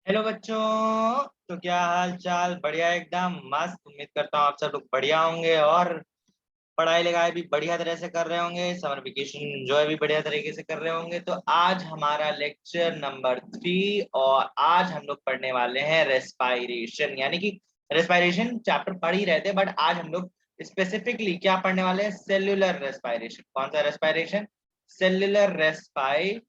Hello बच्चों। तो क्या हाल चाल? बढ़िया, एकदम मस्त। उम्मीद करता हूँ आप सब लोग बढ़िया होंगे और पढ़ाई लिखाई भी बढ़िया तरह से कर रहे होंगे। समर वेकेशन एंजॉय भी बढ़िया तरीके से कर रहे होंगे। तो आज हमारा लेक्चर नंबर 3 और आज हम लोग पढ़ने वाले हैं रेस्पायरेशन। यानी कि रेस्पायरेशन चैप्टर पढ़ ही रहे थे, बट आज हम लोग स्पेसिफिकली क्या पढ़ने वाले हैं? Cellular respiration. कौन सा रेस्पायरेशन? Cellular respiration.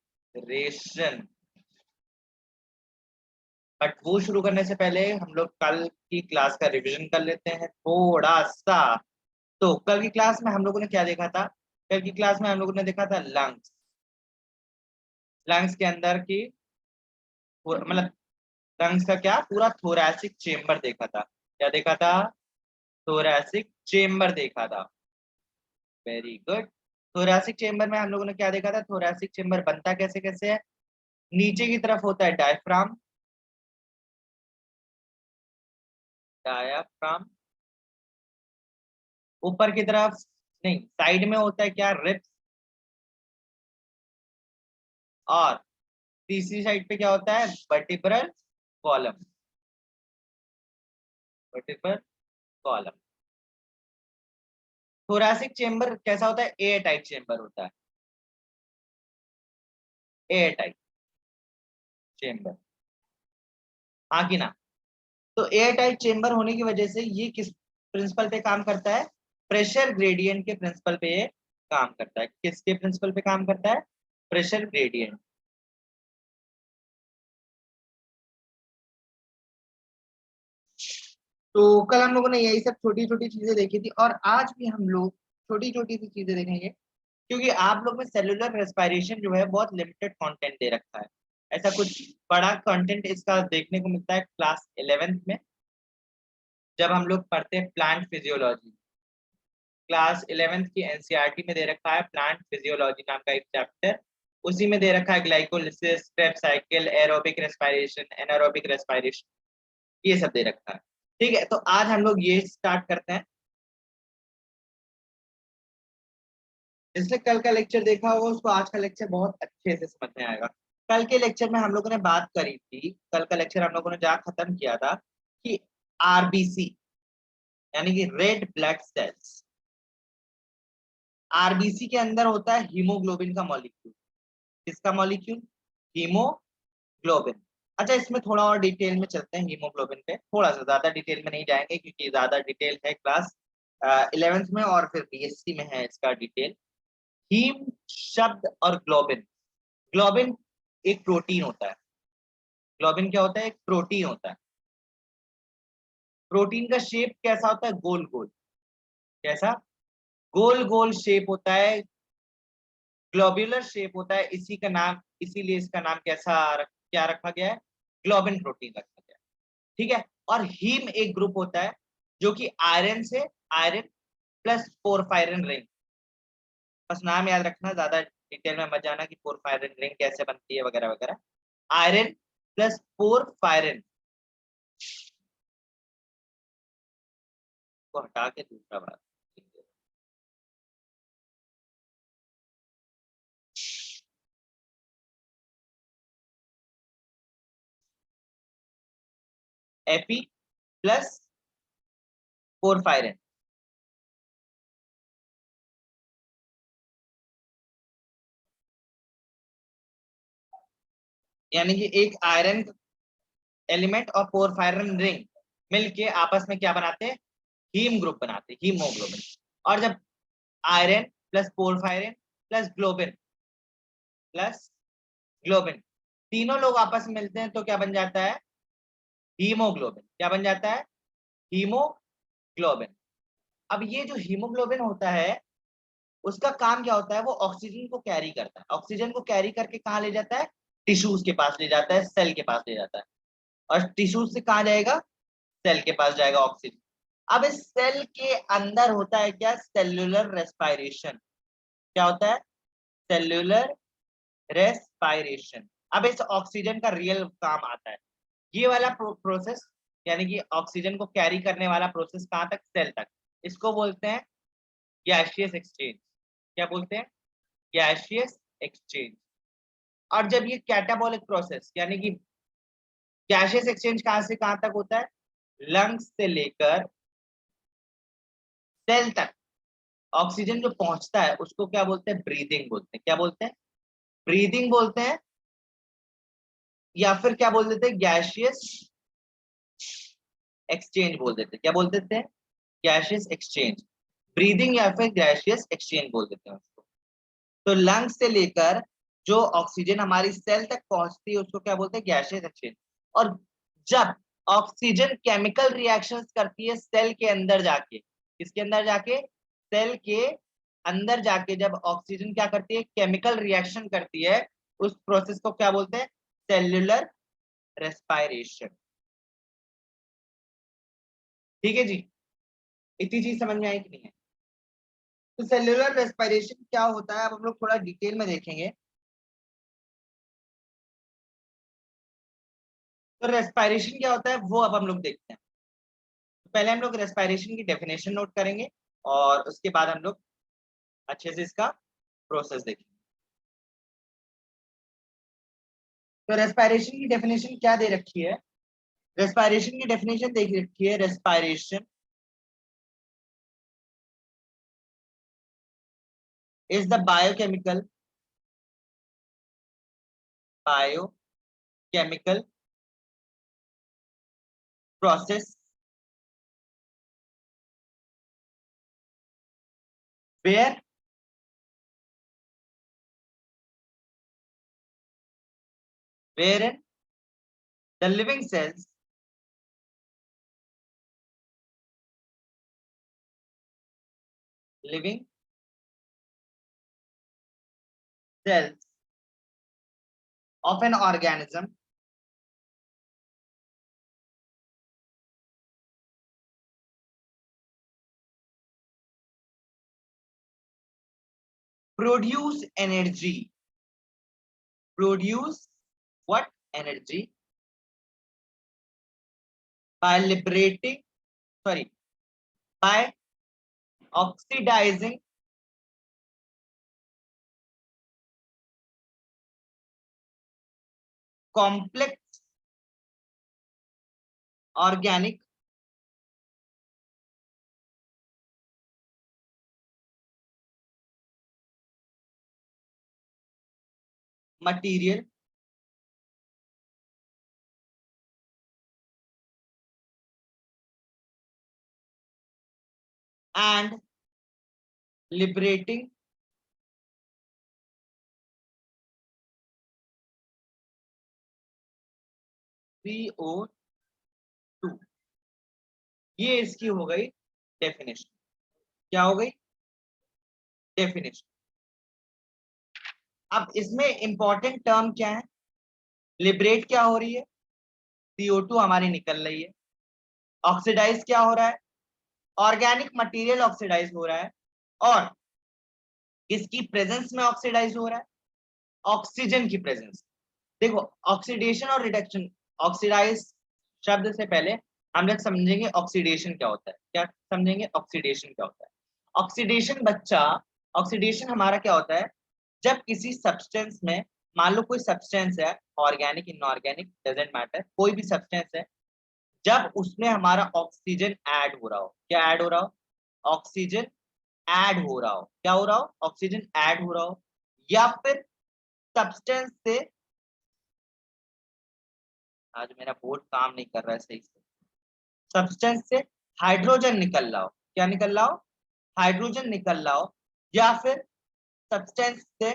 बट वो शुरू करने से पहले हम लोग कल की क्लास का रिवीजन कर लेते हैं थोड़ा सा। तो कल की क्लास में हम लोगों ने क्या देखा था? कल की क्लास में हम लोगों ने देखा था लंग्स। लंग्स के अंदर की मतलब लंग्स का क्या पूरा थोरैसिक चेम्बर देखा था। क्या देखा था? थोरैसिक चेम्बर देखा था। Very good. थोरैसिक चेम्बर में हम लोगों ने क्या देखा था? थोरैसिक चेम्बर बनता कैसे कैसे है? नीचे की तरफ होता है डायफ्राम। डायाफ्राम। ऊपर की तरफ नहीं, साइड में होता है क्या? रिब्स। और तीसरी साइड पे क्या होता है? Vertebral column. Vertebral column. Thoracic chamber कैसा होता है? एयर टाइट चेम्बर होता है। एयर टाइट चेम्बर, हाँ कि ना? तो एयर टाइट चेम्बर होने की वजह से ये किस प्रिंसिपल पे काम करता है? प्रेशर ग्रेडियंट के प्रिंसिपल पे ये काम करता है। किसके प्रिंसिपल पे काम करता है? Pressure gradient. तो कल हम लोगों ने यही सब छोटी छोटी चीजें देखी थी और आज भी हम लोग छोटी छोटी सी चीजें देखेंगे, क्योंकि आप लोग में सेलुलर रेस्पिरेशन जो है बहुत लिमिटेड कंटेंट दे रखा है। ऐसा कुछ बड़ा कंटेंट इसका देखने को मिलता है क्लास 11th में, जब हम लोग पढ़ते हैं प्लांट फिजियोलॉजी। क्लास 11th की एनसीईआरटी में दे रखा है प्लांट फिजियोलॉजी नाम का एक चैप्टर। उसी में दे रखा है glycolysis, Krebs cycle, aerobic respiration, anaerobic respiration, ये सब दे रखा है। ठीक है, तो आज हम लोग ये स्टार्ट करते हैं। जिसने कल का लेक्चर देखा होगा उसको आज का लेक्चर बहुत अच्छे से समझ में आएगा। कल के लेक्चर में हम लोगों ने बात करी थी, कल का लेक्चर हम लोगों ने जहाँ खत्म किया था कि आरबीसी यानी कि रेड ब्लड सेल्स, आरबीसी के अंदर होता है हीमोग्लोबिन का मॉलिक्यूल। किसका मॉलिक्यूल? हीमोग्लोबिन। अच्छा, इसमें थोड़ा और डिटेल में चलते हैं। हीमोग्लोबिन पे थोड़ा सा ज्यादा डिटेल में नहीं जाएंगे क्योंकि ज्यादा डिटेल है क्लास 11th में और फिर बीएससी में है इसका डिटेल। हीम शब्द और ग्लोबिन। ग्लोबिन एक प्रोटीन होता है। ग्लोबिन क्या होता है? एक प्रोटीन होता है। प्रोटीन का शेप कैसा होता है? गोल गोल। कैसा? गोल गोल शेप होता है, ग्लोब्यूलर शेप होता है। इसी का नाम, इसीलिए इसका नाम क्या रखा गया है? ग्लोबिन प्रोटीन रखा गया है। ठीक है। और हीम एक ग्रुप होता है जो कि आयरन से, आयरन प्लस पोरफायरिन रिंग। बस नाम याद रखना, ज्यादा डिटेल में मत जाना कि पोरफायरिन रिंग कैसे बनती है वगैरह वगैरह। आयरन प्लस पोरफायरिन को हटा के दूसरा बात। एपी प्लस पोरफायरिन, यानी कि एक आयरन एलिमेंट और पोरफायरिन रिंग मिलके आपस में क्या बनाते हैं? हीम ग्रुप बनाते हैं, हीमोग्लोबिन। और जब iron plus porphyrin plus globin, plus globin, तीनों लोग आपस में मिलते हैं तो क्या बन जाता है? हीमोग्लोबिन। क्या बन जाता है? हीमोग्लोबिन। अब ये जो हीमोग्लोबिन होता है उसका काम क्या होता है? वो ऑक्सीजन को कैरी करता है। ऑक्सीजन को कैरी करके कहाँ ले जाता है? टिश्यूज के पास ले जाता है, सेल के पास ले जाता है। और टिश्यूज से कहाँ जाएगा? सेल के पास जाएगा ऑक्सीजन। अब इस सेल के अंदर होता है क्या? Cellular respiration. क्या होता है? Cellular respiration. अब इस ऑक्सीजन का रियल काम आता है। ये वाला प्रोसेस, यानी कि ऑक्सीजन को कैरी करने वाला प्रोसेस कहाँ तक? सेल तक। इसको बोलते हैं गैसियस एक्सचेंज। क्या बोलते हैं? Gaseous exchange. और जब ये कैटाबॉलिक प्रोसेस यानी कि गैसियस एक्सचेंज कहां से कहां तक होता है? लंग्स से लेकर सेल तक ऑक्सीजन जो पहुंचता है उसको क्या बोलते हैं? ब्रीदिंग बोलते हैं। क्या बोलते हैं? ब्रीदिंग बोलते हैं, या फिर क्या बोल देते हैं? गैसियस एक्सचेंज बोल देते हैं। क्या बोल देते हैं? Gaseous exchange. ब्रीदिंग या फिर गैसियस एक्सचेंज बोल देते हैं उसको। तो लंग्स से लेकर जो ऑक्सीजन हमारी सेल तक पहुंचती है उसको क्या बोलते हैं? Gaseous exchange. और जब ऑक्सीजन केमिकल रिएक्शंस करती है सेल के अंदर जाके, किसके अंदर जाके? सेल के अंदर जाके जब ऑक्सीजन क्या करती है? केमिकल रिएक्शन करती है, उस प्रोसेस को क्या बोलते हैं? Cellular respiration. ठीक है जी, इतनी चीज समझ में आई कि नहीं है? तो सेल्यूलर रेस्पिरेशन क्या होता है अब हम लोग थोड़ा डिटेल में देखेंगे। तो रेस्पिरेशन क्या होता है वो अब हम लोग देखते हैं। तो पहले हम लोग रेस्पिरेशन की डेफिनेशन नोट करेंगे और उसके बाद हम लोग अच्छे से इसका प्रोसेस देखेंगे। तो रेस्पिरेशन की डेफिनेशन क्या दे रखी है? रेस्पिरेशन की डेफिनेशन दे रखी है, respiration is the biochemical process where wherein the living cells of an organism produce energy, produce what? Energy by liberating, sorry, by oxidizing complex organic material and liberating CO2। ये इसकी हो गई definition. क्या हो गई? Definition. अब इसमें important term क्या है? लिबरेट क्या हो रही है? CO2 हमारी निकल रही है। ऑक्सीडाइज क्या हो रहा है? ऑर्गेनिक मटेरियल ऑक्सीडाइज हो रहा है। और किसकी प्रेजेंस में ऑक्सीडाइज हो रहा है? ऑक्सीजन की प्रेजेंस। देखो, ऑक्सीडेशन और रिडक्शन, ऑक्सीडाइज शब्द से पहले हम लोग समझेंगे ऑक्सीडेशन क्या होता है। क्या समझेंगे? ऑक्सीडेशन क्या होता है। ऑक्सीडेशन बच्चा, ऑक्सीडेशन हमारा क्या होता है? जब किसी सब्सटेंस में, मान लो कोई सब्सटेंस है, ऑर्गेनिक इनऑर्गेनिक डजेंट मैटर, कोई भी सब्सटेंस है, जब उसमें हमारा ऑक्सीजन ऐड हो रहा हो। क्या ऐड हो रहा हो? ऑक्सीजन ऐड हो रहा हो। क्या हो रहा हो? ऑक्सीजन ऐड हो रहा हो। या फिर सब्सटेंस से, आज मेरा बोर्ड काम नहीं कर रहा है सही से, सब्सटेंस से हाइड्रोजन निकल रहा हो। क्या निकल रहा हो? हाइड्रोजन निकल रहा हो। या फिर सब्सटेंस से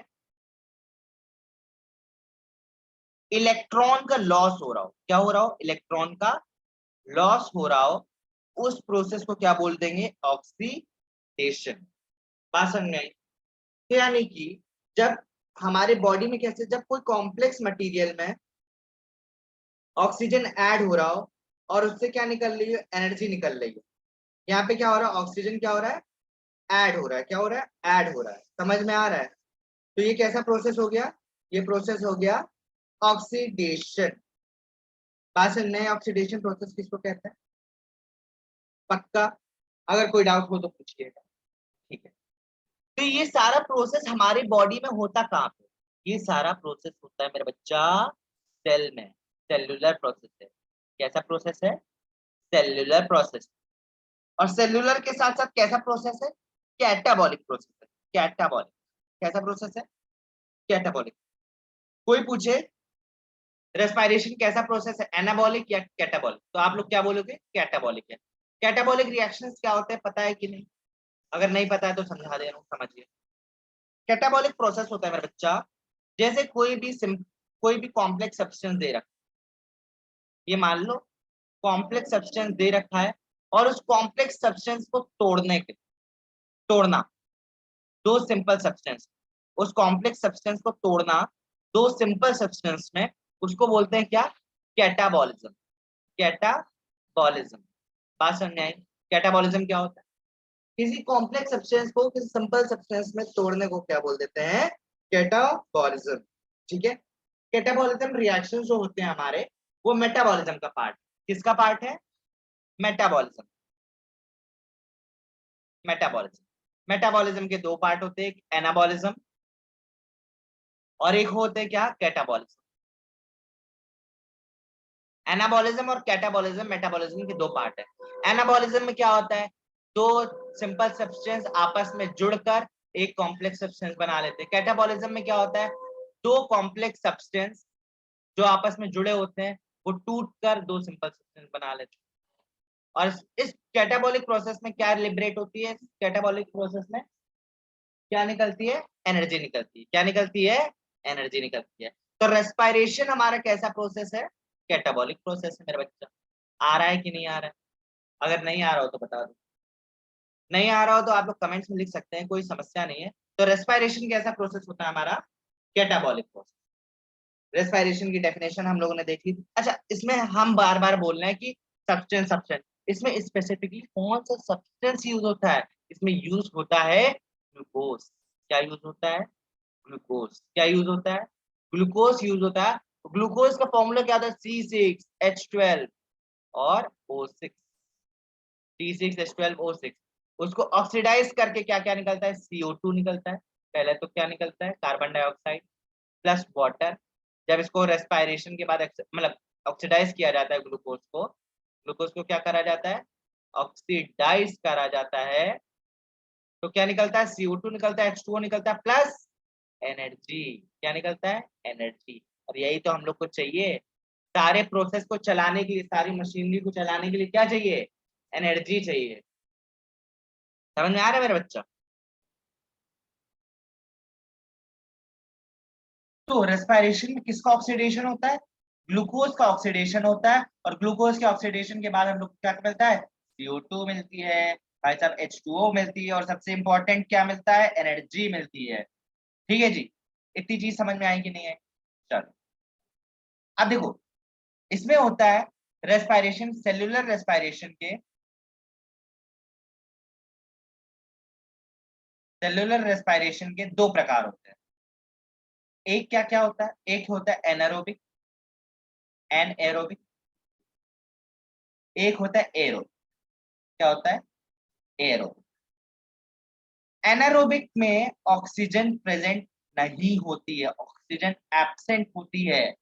इलेक्ट्रॉन का लॉस हो रहा हो। क्या हो रहा हो? इलेक्ट्रॉन का लॉस हो रहा हो। उस प्रोसेस को क्या बोल देंगे? ऑक्सीडेशन। बात समझ में आई? तो यानी कि जब हमारे बॉडी में कैसे, जब कोई कॉम्प्लेक्स मटेरियल में ऑक्सीजन ऐड हो रहा हो और उससे क्या निकल रही है? एनर्जी निकल रही है। यहाँ पे क्या हो रहा है? ऑक्सीजन क्या हो रहा है? ऐड हो रहा है। क्या हो रहा है? ऐड हो रहा है। समझ में आ रहा है? तो ये कैसा प्रोसेस हो गया? ये प्रोसेस हो गया ऑक्सीडेशन। बात समझ में? ऑक्सीडेशन प्रोसेस किसको कहते हैं? पक्का? अगर कोई डाउट हो तो पूछिएगा। ठीक है। तो ये सारा प्रोसेस हमारी बॉडी में होता कहाँ पे? ये सारा प्रोसेस होता है मेरा बच्चा सेल में। सेल्यूलर प्रोसेस है। कैसा प्रोसेस है? Cellular process. और सेल्यूलर के साथ साथ कैसा प्रोसेस है? कैटाबॉलिक प्रोसेस है। कैटाबॉलिक कैसा प्रोसेस है? कैटाबॉलिक। कोई पूछे रेस्पिरेशन कैसा प्रोसेस है, एनाबॉलिक या कैटाबॉलिक, तो आप लोग क्या बोलोगे? कैटाबॉलिक है। कैटाबॉलिक रिएक्शंस क्या होते हैं पता है कि नहीं? अगर नहीं पता है तो समझा दे रहा हूँ, समझिए। कैटाबॉलिक प्रोसेस होता है मेरा बच्चा, जैसे कोई भी कॉम्प्लेक्स सब्सटेंस दे रखा, ये मान लो कॉम्प्लेक्स सब्सटेंस दे रखा है और उस कॉम्प्लेक्स सब्सटेंस को तोड़ना दो सिंपल सब्सटेंस, उस कॉम्प्लेक्स सब्सटेंस को तोड़ना दो सिंपल सब्सटेंस में, उसको बोलते हैं क्या? कैटाबॉलिज्म। कैटाबॉलिज्म, बात समझ में आई? कैटाबॉलिज्म क्या होता है? किसी कॉम्प्लेक्स सब्सटेंस को किसी सिंपल सब्सटेंस में तोड़ने को क्या बोल देते हैं? कैटाबॉलिज्म। ठीक है। कैटाबॉलिज्म रिएक्शन जो होते हैं हमारे, वो मेटाबॉलिज्म का पार्ट। किसका पार्ट है? मेटाबॉलिज्म। मेटाबॉलिज्म। मेटाबॉलिज्म के दो पार्ट होते हैं, एक एनाबॉलिज्म और एक होते हैं क्या? कैटाबॉलिज्म। एनाबॉलिज्म और कैटाबॉलिज्म मेटाबॉलिज्म के दो पार्ट है। एनाबॉलिज्म में क्या होता है? दो सिंपल सब्सटेंस आपस में जुड़कर एक कॉम्प्लेक्स सब्सटेंस बना लेते हैं। कैटाबॉलिज्म में क्या होता है? दो कॉम्प्लेक्स सब्सटेंस जो आपस में जुड़े होते हैं वो टूटकर दो सिंपल सब्सटेंस बना लेते हैं। और इस कैटाबॉलिक प्रोसेस में क्या लिबरेट होती है? कैटाबॉलिक प्रोसेस में क्या निकलती है? एनर्जी निकलती है। क्या निकलती है? एनर्जी निकलती है। तो रेस्पिरेशन हमारा कैसा प्रोसेस है? कैटाबॉलिक प्रोसेस है मेरा बच्चा। आ रहा है कि नहीं आ रहा है? अगर नहीं आ रहा हो तो बता दो, नहीं आ रहा हो तो आप लोग कमेंट्स में लिख सकते हैं, कोई समस्या नहीं है। तो रेस्पिरेशन कैसा प्रोसेस होता है हमारा? Catabolic process. रेस्पिरेशन की डेफिनेशन हम लोगों ने देखी। अच्छा, इसमें हम बार बार बोल रहे हैं कि सब्सटेंस सब्सटेंस, इसमें स्पेसिफिकली कौन सा सब्सटेंस यूज होता है? इसमें यूज होता है ग्लूकोज। क्या यूज होता है? ग्लूकोज। क्या यूज होता है? ग्लूकोज यूज होता है। ग्लूकोज का फॉर्मूला क्या था? C6H12 और O6। C6H12O6। उसको ऑक्सीडाइज करके क्या क्या निकलता है? CO2 निकलता है। पहले तो क्या निकलता है? Carbon dioxide plus water. जब इसको रेस्पिरेशन के बाद मतलब ऑक्सीडाइज किया जाता है ग्लूकोज को क्या करा जाता है? ऑक्सीडाइज करा जाता है। तो क्या निकलता है? CO2 निकलता है, H2O निकलता है प्लस एनर्जी। क्या निकलता है? एनर्जी। और यही तो हम लोग को चाहिए। सारे प्रोसेस को चलाने के लिए, सारी मशीनरी को चलाने के लिए क्या चाहिए? एनर्जी चाहिए। समझ में आ रहा है मेरा बच्चा? तो रेस्पिरेशन में किसका ऑक्सीडेशन होता है? ग्लूकोज का ऑक्सीडेशन होता है। और ग्लूकोज के ऑक्सीडेशन के बाद हम लोग को क्या मिलता है? CO2 मिलती है भाई साहब, H2O मिलती है और सबसे इंपॉर्टेंट क्या मिलता है? एनर्जी मिलती है। ठीक है जी, इतनी चीज समझ में आई कि नहीं है? चलो अब देखो, इसमें होता है रेस्पिरेशन, सेल्यूलर रेस्पिरेशन के दो प्रकार होते हैं। एक क्या क्या होता है? एक होता है एनारोबिक, एनएरोबिक। एक होता है एरोबिक। क्या होता है? एरोबिक। एनारोबिक में ऑक्सीजन प्रेजेंट नहीं होती है, ऑक्सीजन एब्सेंट होती है।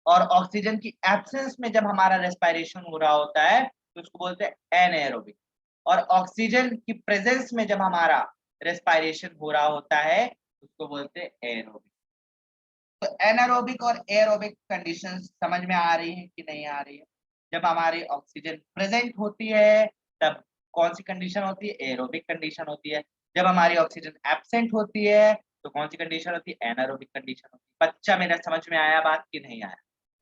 और ऑक्सीजन की एब्सेंस में जब हमारा रेस्पिरेशन हो रहा होता है तो उसको बोलते हैं एनएरोबिक। और ऑक्सीजन की प्रेजेंस में जब हमारा रेस्पिरेशन हो रहा होता है उसको बोलते हैं एरोबिक। तो एनारोबिक और एरोबिक कंडीशंस समझ में आ रही है कि नहीं आ रही है? जब हमारी ऑक्सीजन प्रेजेंट होती है तब कौन सी कंडीशन होती है? एरोबिक कंडीशन होती है। जब हमारी ऑक्सीजन एब्सेंट होती है तो कौन सी कंडीशन होती है? एनारोबिक कंडीशन होती है। बच्चा मेरा समझ में आया बात कि नहीं आया?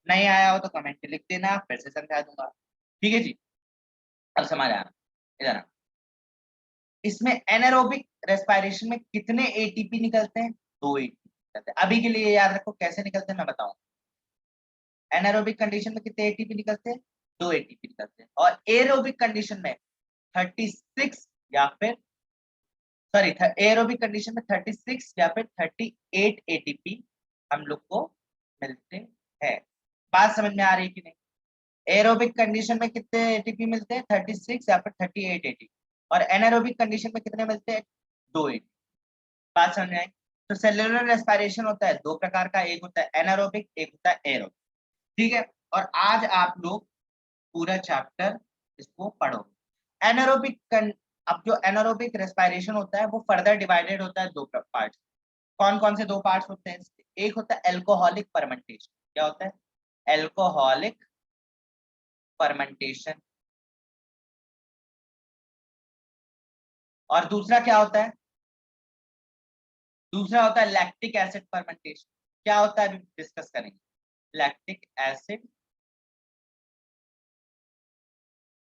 नहीं आया हो तो कमेंट में लिख देना, फिर से समझा दूंगा। ठीक है जी, अब समझ आना। इधर आना। इसमें एनारोबिक रेस्पिरेशन में कितने एटीपी निकलते हैं? दो एटीपी निकलते हैं। अभी के लिए याद रखो कैसे निकलते हैं मैं बताऊं। एनारोबिक कंडीशन में कितने एटीपी निकलते हैं? दो एटीपी निकलते हैं। और एरोबिक कंडीशन में 36 या फिर सॉरी एरोबिक कंडीशन में 36 या फिर 38 एटीपी हम लोग को मिलते हैं। बात समझ में आ रही है कि नहीं? एरोबिक कंडीशन में कितने एटीपी मिलते हैं? 36 या फिर 38 एटीपी। और एनारोबिक कंडीशन में कितने मिलते हैं? दो एटीपी। बात समझ में आई? तो सेलुलर रेस्पिरेशन होता है दो प्रकार का, एक होता है एनारोबिक, एक होता है एरोबिक। ठीक है। और आज आप लोग पूरा चैप्टर इसको पढ़ो। एनारोबिक, अब जो एनारोबिक रेस्पिरेशन होता है वो फर्दर डिवाइडेड होता है दो पार्ट्स। कौन कौन से दो पार्ट्स होते हैं? एक होता है एल्कोहलिक फर्मेंटेशन। क्या होता है? Alcoholic fermentation. और दूसरा क्या होता है? दूसरा होता है लैक्टिक एसिड फर्मेंटेशन। क्या होता है अभी डिस्कस करेंगे। Lactic acid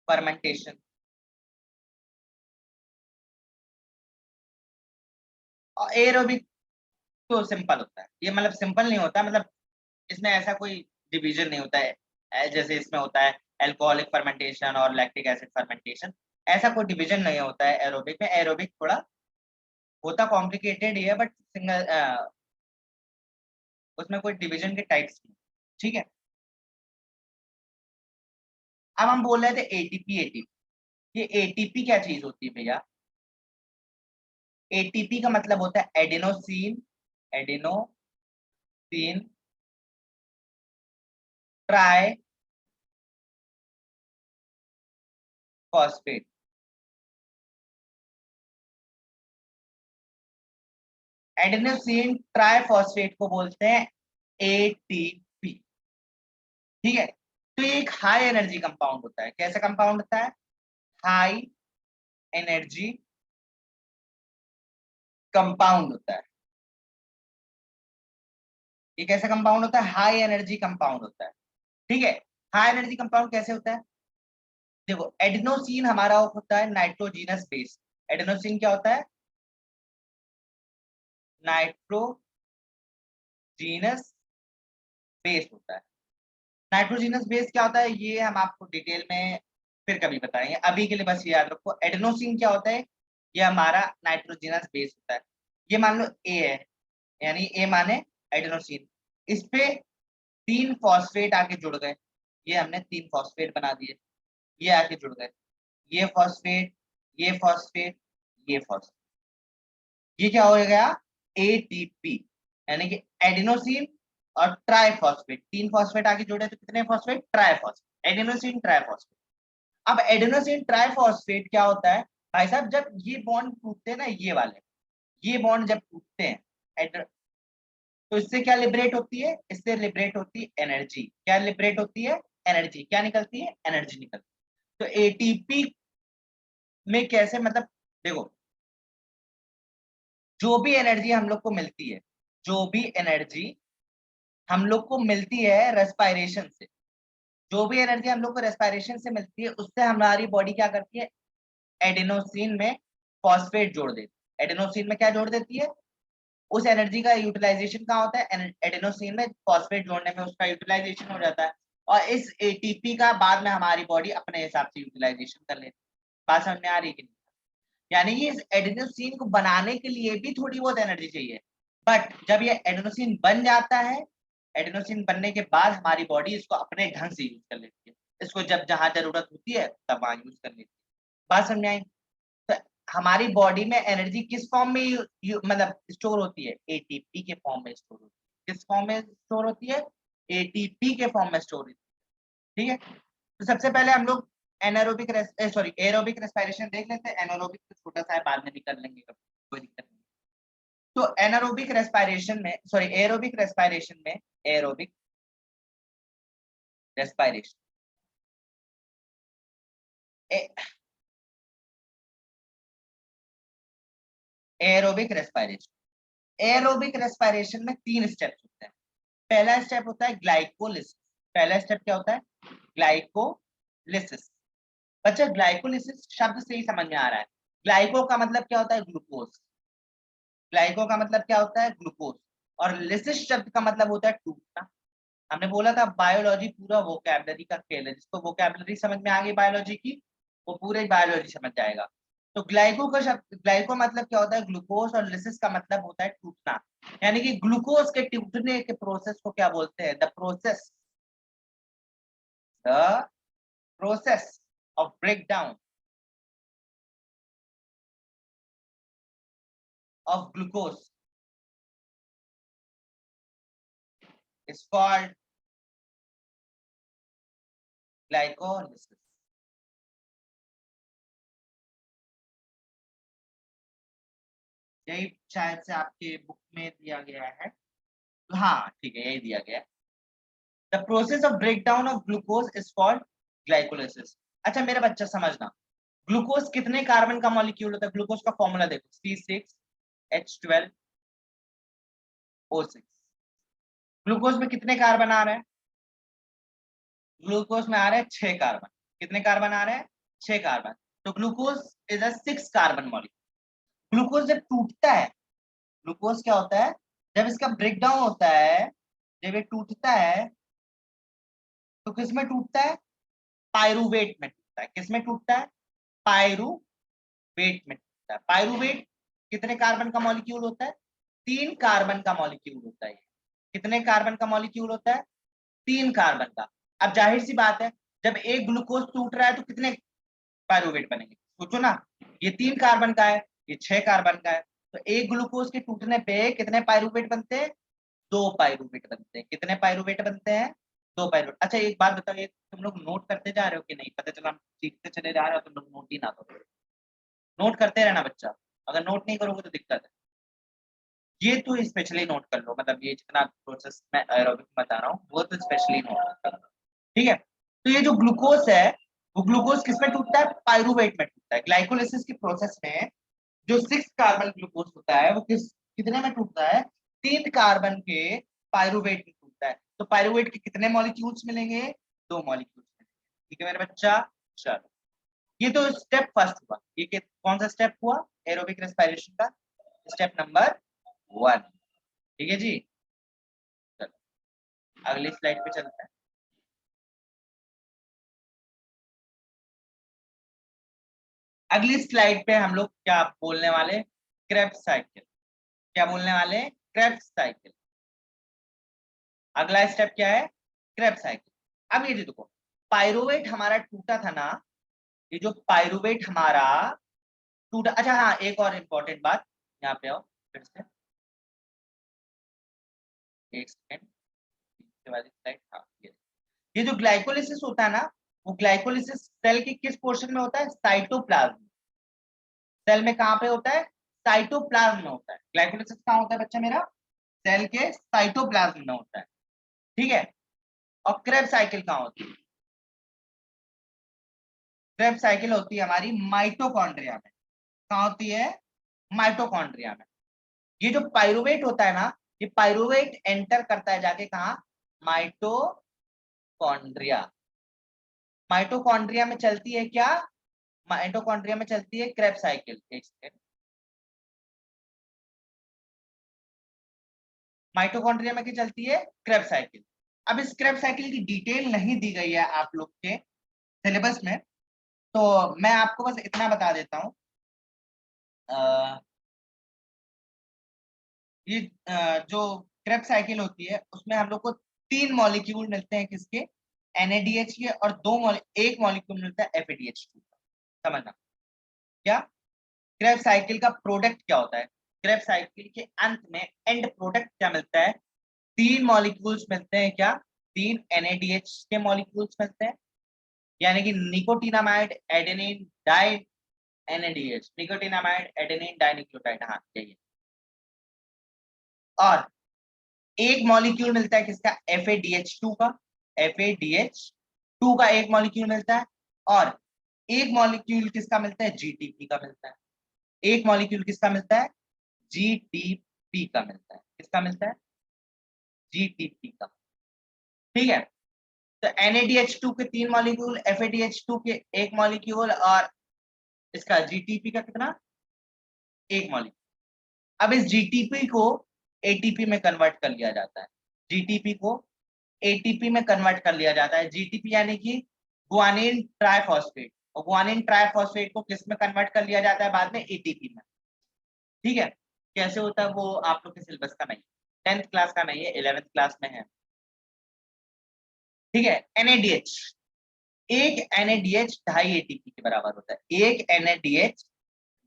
fermentation. और एरोबिक तो सिंपल होता है, ये मतलब सिंपल नहीं होता, मतलब इसमें ऐसा कोई डिवीजन नहीं होता है जैसे इसमें होता है एल्कोहलिक फर्मेंटेशन और लैक्टिक एसिड फर्मेंटेशन। ऐसा कोई डिवीजन नहीं होता है एरोबिक में। एरोबिक थोड़ा होता कॉम्प्लिकेटेड ही है, बट सिंगल उसमें कोई डिवीजन के टाइप्स नहीं। ठीक है, अब हम बोल रहे थे एटीपी। एटीपी, ये एटीपी क्या चीज होती है भैया? एटीपी का मतलब होता है adenosine, adenosine try phosphate. Adenosine triphosphate को बोलते हैं एटीपी। ठीक है, तो ये एक हाई एनर्जी कंपाउंड होता है। कैसा कंपाउंड होता है? हाई एनर्जी कंपाउंड होता है। ये कैसा कंपाउंड होता है? हाई एनर्जी कंपाउंड होता है। ठीक है, हाई एनर्जी कंपाउंड कैसे होता है? देखो, एडेनोसिन हमारा होता है नाइट्रोजीनस बेस। एडेनोसिन क्या होता है? नाइट्रोजीनस बेस होता है। नाइट्रोजीनस बेस क्या होता है ये हम आपको डिटेल में फिर कभी बताएंगे। अभी के लिए बस ये याद रखो, एडेनोसिन क्या होता है? ये हमारा नाइट्रोजीनस बेस होता है। ये मान लो ए है, यानी ए माने एडेनोसिन। इस पे 3 फॉस्फेट आके जुड़ गए, ये हमने 3 फॉस्फेट बना दिए, ये आके जुड़ गए। ये फॉस्फेट, ये फॉस्फेट, ये फॉस्फेट, ये क्या हो गया? एटीपी। यानी कि एडिनोसिन और ट्राइफॉस्फेट, 3 फॉस्फेट आगे जुड़े तो कितने फॉस्फेट? Triphosphate, adenosine triphosphate. अब एडिनोसिन ट्राइफॉस्फेट क्या होता है भाई साहब? जब ये बॉन्ड टूटते हैं ना, ये वाले, ये बॉन्ड जब टूटते हैं तो इससे क्या लिबरेट होती है? इससे लिबरेट होती है एनर्जी। क्या लिबरेट होती है? एनर्जी। क्या निकलती है? एनर्जी निकलती है। तो एटीपी में कैसे, मतलब देखो, जो भी एनर्जी हम लोग को मिलती है, जो भी एनर्जी हम लोग को मिलती है रेस्पायरेशन से, जो भी एनर्जी हम लोग को रेस्पायरेशन से मिलती है, उससे हमारी बॉडी क्या करती है? एडिनोसिन में फॉस्फेट जोड़ देती है। एडिनोसिन में क्या जोड़ देती है? उस एनर्जी का यूटिलाइजेशन कहाँ होता है? एडिनोसिन में फॉस्फेट जोड़ने में उसका यूटिलाइजेशन हो जाता है। और इस एटीपी का बाद में हमारी बॉडी अपने हिसाब से यूटिलाइजेशन कर लेती है। बात समझ में आ रही है कि नहीं? यानी कि इस एडेनोसिन को बनाने के लिए भी थोड़ी बहुत एनर्जी चाहिए, बट जब ये एडेनोसिन बन जाता है, एडेनोसिन बनने के बाद हमारी बॉडी इसको अपने ढंग से यूज कर लेती है। इसको जब जहां जरूरत होती है तब वहां यूज कर लेती है। बात समझ में आई? तो हमारी बॉडी में एनर्जी किस फॉर्म में मतलब स्टोर होती है? एटीपी के फॉर्म में स्टोर होती है। किस फॉर्म में स्टोर होती है? एटीपी के फॉर्म में स्टोर होती है। ठीक है, तो सबसे पहले हम लोग एनारोबिक सॉरी एरोबिक रेस्पिरेशन देख लेते हैं। एनारोबिक तो छोटा सा है, बाद में भी कर लेंगे कभी, कोई दिक्कत नहीं। तो एनारोबिक रेस्पिरेशन में, सॉरी एरोबिक रेस्पिरेशन में, aerobic respiration aerobic respiration, aerobic respiration में 3 स्टेप्स होते हैं। पहला स्टेप होता है ग्लाइकोलिसिस। पहला स्टेप क्या होता है? ग्लाइकोलिसिस। बच्चा, ग्लाइकोलिसिस शब्द से ही समझ में आ रहा है। ग्लाइको का मतलब क्या होता है? ग्लूकोज। ग्लाइको का मतलब क्या होता है? ग्लूकोज। और लिसिस शब्द का मतलब होता है टूटना। हमने बोला था बायोलॉजी पूरा वोकैबुलरी का खेल है। जिसको वोकैबुलरी समझ में आ गई बायोलॉजी की, वो पूरे बायोलॉजी समझ जाएगा। तो ग्लाइको का शब्द, ग्लाइको मतलब क्या होता है? ग्लूकोज। और लिसिस का मतलब होता है टूटना। यानी कि ग्लूकोज के टूटने के प्रोसेस को क्या बोलते हैं? The process of break down of glucose is called glycolysis. यही शायद से आपके बुक में दिया गया है। हाँ ठीक है, यही दिया गया है। The process of breakdown of glucose is called glycolysis. अच्छा मेरा बच्चा समझना, ग्लूकोज कितने कार्बन का मॉलिक्यूल होता है? ग्लूकोज का फॉर्मूला देखो, C6H12O6। ग्लूकोज में कितने कार्बन आ रहे हैं? ग्लूकोज में आ रहे हैं 6 कार्बन। कितने कार्बन आ रहे हैं? 6 कार्बन। तो glucose is a 6 carbon molecule. Glucose जब टूटता है, ग्लूकोज क्या होता है जब इसका ब्रेकडाउन होता है, जब ये टूटता है तो किस में टूटता है? पायरुवेट में टूटता है। किस में टूटता है? पायरुवेट में टूटता है। पायरुवेट कितने कार्बन का मॉलिक्यूल होता है? 3 कार्बन का मॉलिक्यूल होता है। कितने कार्बन का मॉलिक्यूल होता है? 3 कार्बन का। अब जाहिर सी बात है, जब एक ग्लूकोज टूट रहा है तो कितने पायरुवेट बनेंगे? सोचो ना, ये 3 कार्बन का है, ये 6 कार्बन का है, तो एक ग्लूकोज के टूटने पे कितने पायरुवेट बनते हैं? 2 पायरुवेट बनते हैं। कितने पायरुवेट बनते हैं? 2 पायरुवेट। अच्छा एक बात बताओ, ये तुम लोग नोट करते जा रहे हो कि नहीं? पता चला हम सीखते चले जा रहे हो, तुम लोग नोट ही ना करो। नोट करते रहना बच्चा, अगर नोट नहीं करोगे तो दिक्कत है। ये तो स्पेशली नोट कर लो, मतलब ये जितना प्रोसेस मैं एरोबिक बता रहा हूँ वो तो स्पेशली नोट कर लो, ठीक है? तो ये जो ग्लूकोज है वो ग्लूकोज किस में टूटता है? पायरुवेट में टूटता है। ग्लाइकोलिसिस की प्रोसेस में जो 6 कार्बन ग्लूकोज होता है वो कितने में टूटता है? 3 कार्बन के पायरुवेट में टूटता है। तो पायरुवेट के कितने मॉलिक्यूल्स मिलेंगे? 2 मॉलिक्यूल्स मिलेंगे। ठीक है मेरे बच्चा, चलो ये तो स्टेप फर्स्ट हुआ। ये कौन सा स्टेप हुआ? एरोबिक रेस्पिरेशन का स्टेप नंबर 1। ठीक है जी, चलो अगली स्लाइड पे चलते हैं। अगली स्लाइड पे हम लोग क्या बोलने वाले? Krebs cycle. क्या बोलने वाले? Krebs cycle. अगला स्टेप क्या है? Krebs cycle. अब ये देखो, पायरुवेट हमारा टूटा था ना, ये जो पायरुवेट हमारा टूटा। अच्छा हाँ, एक और इम्पोर्टेंट बात, यहाँ पे आओ फिर से, एक सेकेंड, स्लाइड। हाँ ये जो ग्लाइकोलिसिस होता है ना, वो ग्लाइकोलिसिस सेल के किस पोर्शन में होता है? साइटोप्लाज्म। सेल में कहाँ पे होता है? साइटोप्लाज्म में होता है। ग्लाइकोलिसिस कहाँ होता है बच्चा मेरा? सेल के साइटोप्लाज्म में होता है, ठीक है? और क्रेब साइकिल कहाँ होती है? क्रेब साइकिल होती है हमारी माइटोकॉन्ड्रिया में। कहाँ होती है? माइटोकॉन्ड्रिया में। ये जो पायरुवेट होता है ना, ये पायरुवेट एंटर करता है जाके कहा? माइटोकॉन्ड्रिया। माइटोकॉन्ड्रिया में चलती है क्या? माइटोकॉन्ड्रिया में चलती है क्रेब साइकिल। एक सेकेंड, माइटोकॉन्ड्रिया में क्या चलती है? Krebs cycle. अब इस क्रेब साइकिल की डिटेल नहीं दी गई है आप लोग के सिलेबस में, तो मैं आपको बस इतना बता देता हूँ। ये जो क्रेब साइकिल होती है उसमें हम लोग को 3 मॉलिक्यूल मिलते हैं। किसके? NADH के। और एक मॉलिक्यूल मिलता है FADH2 का। समझना क्या? क्रेब साइकिल का प्रोडक्ट क्या होता है? क्रेब साइकिल के अंत में एंड प्रोडक्ट क्या मिलता है? 3 मॉलिक्यूल्स मिलते हैं। क्या? 3 NADH के मॉलिक्यूल्स मिलते हैं, यानी कि nicotinamide adenine di NADH, nicotinamide adenine dinucleotide. हाँ यही है। और एक मॉलिक्यूल मिलता है किसका? FADH2 का। FADH2 का एक मॉलिक्यूल मिलता है। और एक मॉलिक्यूल किसका मिलता है? GTP का मिलता है। एक मॉलिक्यूल किसका मिलता है? GTP का मिलता है। किसका मिलता है? GTP का। ठीक है, तो NADH2 के 3 मॉलिक्यूल, FADH2 के एक मॉलिक्यूल, और इसका GTP का कितना? एक मॉलिक्यूल। अब इस GTP को ATP में कन्वर्ट कर लिया जाता है। GTP को ATP में कन्वर्ट कर लिया जाता है। GTP यानी कि गुआनिन ट्राइफॉस्फेट, और गुआनिन ट्राइफॉस्फेट को किस में कन्वर्ट कर लिया जाता है बाद में? ATP में। ठीक है, कैसे होता है वो आप लोग के सिलेबस का नहीं, 10th क्लास का नहीं है, 11th क्लास में है। ठीक है, NADH, एक NADH 2.5 ATP के बराबर होता है। एक NADH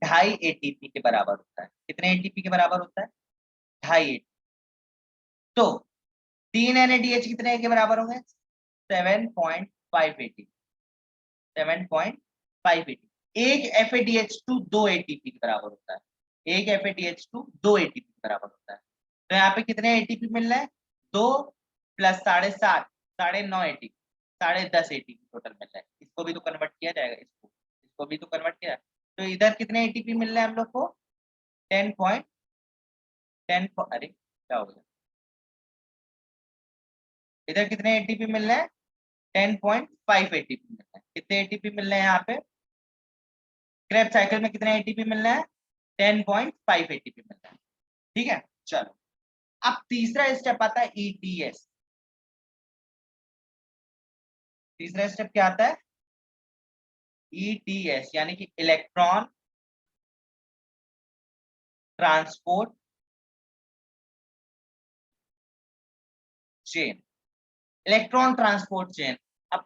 2.5 ATP के बराबर होता है। कितने ATP के बराबर होता है? 2.5 ATP। तो 3 NADH कितने के बराबर होंगे? 7.5 ATP। 7.5 ATP। एक FADH2 2 ATP के बराबर होता है, एक FADH2 2 ATP के बराबर होता है। तो यहाँ पे कितने ATP मिल रहे हैं? 2 प्लस 7.5 9.5 ATP, 10.5 ATP टोटल मिल रहा है। इसको भी तो कन्वर्ट किया जाएगा, इसको भी तो कन्वर्ट किया। तो इधर कितने ATP मिल रहे हैं हम लोग को? 10 अरे क्या हो गया, इधर कितने ATP मिल रहे हैं? 10.5 ATP मिल रहे हैं। कितने ATP मिल रहे हैं यहाँ पे? क्रेब्स साइकिल में कितने ATP मिल रहे हैं? 10.5 ATP मिल रहा है। ठीक है, चलो अब तीसरा स्टेप आता है ETS। तीसरा स्टेप क्या आता है? ETS यानी कि electron transport chain. Electron transport chain, अब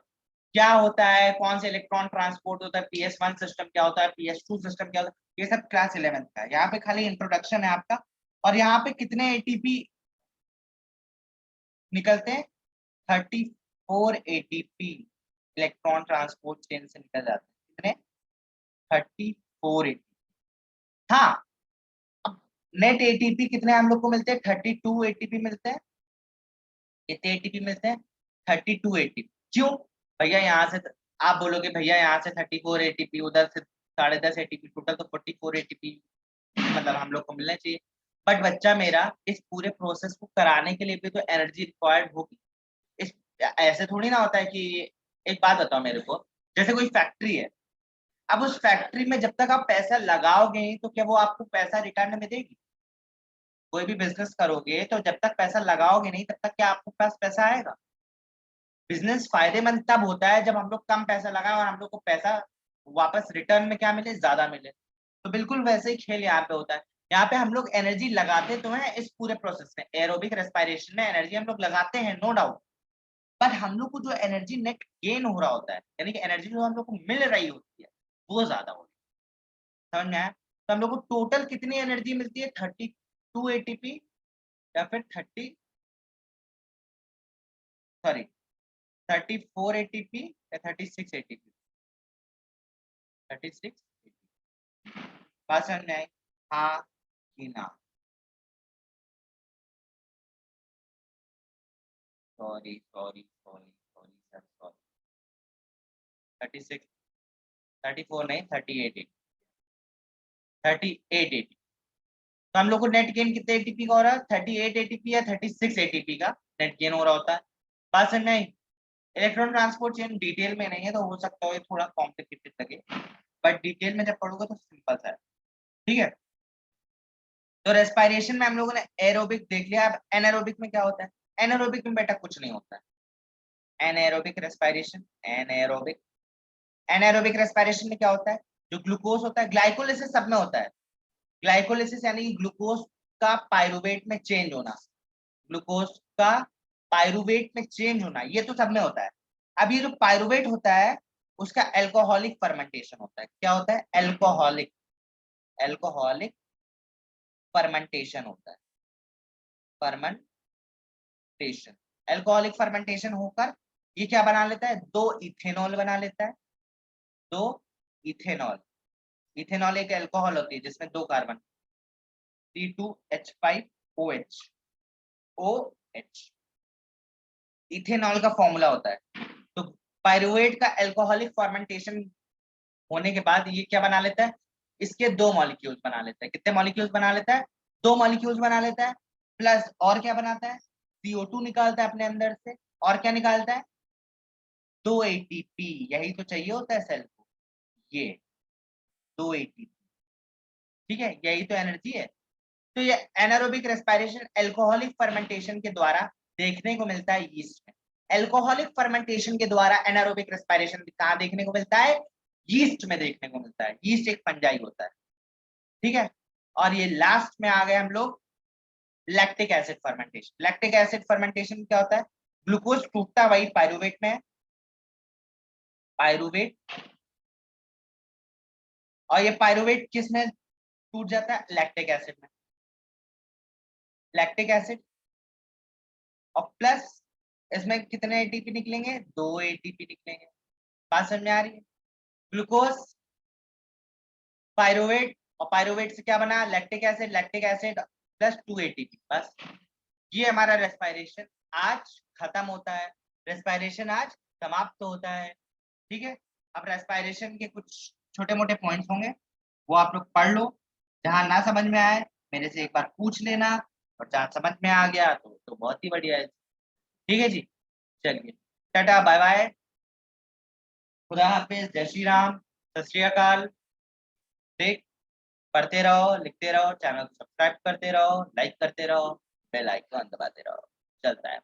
क्या होता है, कौन से इलेक्ट्रॉन ट्रांसपोर्ट होता है, PS1 सिस्टम क्या होता है, PS2 सिस्टम क्या होता है, ये सब क्लास 11th का है। यहाँ पे खाली इंट्रोडक्शन है आपका। और यहाँ पे कितने ATP निकलते हैं? 34 ATP इलेक्ट्रॉन ट्रांसपोर्ट चेन से निकल जाते हैं। कितने? 34 ATP। हाँ, अब नेट ATP कितने हम लोग को मिलते हैं? 32 ATP मिलते हैं। कितने ATP मिलते हैं? 32 ATP। क्यों भैया? यहाँ से आप बोलोगे भैया यहाँ से 34 ATP, उधर से 10.5 ATP, टोटल तो 44 ATP मतलब हम लोग को मिलना चाहिए। बट बच्चा मेरा, इस पूरे प्रोसेस को कराने के लिए भी तो एनर्जी रिक्वायर्ड होगी। इस ऐसे थोड़ी ना होता है कि, एक बात बताओ मेरे को, जैसे कोई फैक्ट्री है, अब उस फैक्ट्री में जब तक आप पैसा लगाओगे तो क्या वो आपको पैसा रिटर्न में देगी? कोई भी बिजनेस करोगे तो जब तक पैसा लगाओगे नहीं, तब तक क्या आपके पास पैसा आएगा? बिजनेस फायदेमंद तब होता है जब हम लोग कम पैसा लगाएं और हम लोग को पैसा वापस रिटर्न में क्या मिले? ज्यादा मिले। तो बिल्कुल वैसे ही खेल यहाँ पे होता है। यहाँ पे हम लोग एनर्जी लगाते तो हैं इस पूरे प्रोसेस में, एरोबिक रेस्पिरेशन में एनर्जी हम लोग लगाते हैं, नो डाउट। बट हम लोग को जो एनर्जी नेट गेन हो रहा होता है, यानी कि एनर्जी जो हम लोग को मिल रही होती है, वो ज्यादा होती है। समझ में आया? तो हम लोग को टोटल कितनी एनर्जी मिलती है? 32 ATP या फिर 30 सॉरी 34 ATP या 36 ATP? 36 बात समझ में आई? हाँ कि ना? Sorry sorry sorry sorry sir, sorry. 36 34 नहीं, 38 ATP। तो हम लोग को नेट गेन कितने ATP का हो रहा है? 38 ATP या 36 ATP का नेट गेन हो रहा होता है। बात समझ में आई? इलेक्ट्रॉन ट्रांसपोर्ट चेन डिटेल में नहीं है तो हो सकता है थोड़ा कॉम्प्लिकेटेड लगे, बट डिटेल में जब पढ़ोगे तो सिंपल सा है। ठीक है, तो रेस्पिरेशन में हम लोगों ने एरोबिक देख लिया। अब एनारोबिक में क्या होता है? एनारोबिक में बेटा कुछ नहीं होता है। एनारोबिक रेस्पिरेशन, एनारोबिक रेस्पिरेशन में क्या होता है? जो ग्लूकोज होता है, ग्लाइकोलिसिस सब में होता है। ग्लाइकोलिसिस यानी ग्लूकोज का पायरुवेट में चेंज होना, ग्लूकोज का पायरुवेट में चेंज होना, ये तो सब में होता है। अब ये जो पायरुवेट होता है उसका एल्कोहलिक फर्मेंटेशन होता है। क्या होता है? एल्कोहलिक, एल्कोहलिक फर्मेंटेशन होता है। फर्मेंटेशन, एल्कोहलिक फर्मेंटेशन होकर ये क्या बना लेता है? दो इथेनॉल बना लेता है। दो इथेनॉल, इथेनॉल एक एल्कोहल होती है जिसमें दो कार्बन, C2H5OH, OH इथेनॉल का फॉर्मूला होता है। तो पायरुवेट का एल्कोहलिक फर्मेंटेशन होने के बाद ये क्या बना लेता है? इसके दो मॉलिक्यूल्स बना लेता है। कितने मॉलिक्यूल्स बना लेता है? दो मॉलिक्यूल्स बना लेता है। प्लस और क्या बनाता है? CO2 निकालता है अपने अंदर से। और क्या निकालता है? 2 ATP। यही तो चाहिए होता है सेल को, ये 2 ATP। ठीक है, यही तो एनर्जी है। तो ये एनारोबिक रेस्पिरेशन एल्कोहलिक फर्मेंटेशन के द्वारा देखने को मिलता है यीस्ट में। एल्कोहलिक फर्मेंटेशन के द्वारा एनारोबिक रेस्पिरेशन कहाँ देखने को मिलता है? यीस्ट में देखने को मिलता है। यीस्ट एक फंजाई होता है। ठीक है, और ये लास्ट में आ गए हम लोग lactic acid fermentation. Lactic acid fermentation क्या होता है? ग्लूकोज टूटता वही पायरुवेट में है, पायरुवेट, और ये पायरुवेट किस में टूट जाता है? लैक्टिक एसिड में। लैक्टिक एसिड और प्लस इसमें कितने ATP निकलेंगे? 2 ATP निकलेंगे। बात समझ में आ रही है? ग्लूकोज, पायरुवेट, और पायरुवेट से क्या बना, लैक्टिक एसिड प्लस 2 ATP। बस ये हमारा रेस्पिरेशन आज खत्म होता है, रेस्पिरेशन आज समाप्त होता है। ठीक है, अब रेस्पिरेशन के कुछ छोटे मोटे पॉइंट्स होंगे, वो आप लोग पढ़ लो। जहां ना समझ में आए मेरे से एक बार पूछ लेना, और जहां समझ में आ गया तो बहुत ही बढ़िया है। ठीक है जी, चलिए टाटा बाय बाय, खुदा हाफिज, जय श्री राम, सत श्री अकाल। देख, पढ़ते रहो, लिखते रहो, चैनल को सब्सक्राइब करते रहो, लाइक करते रहो, बेल आइकन दबाते रहो, चलता है।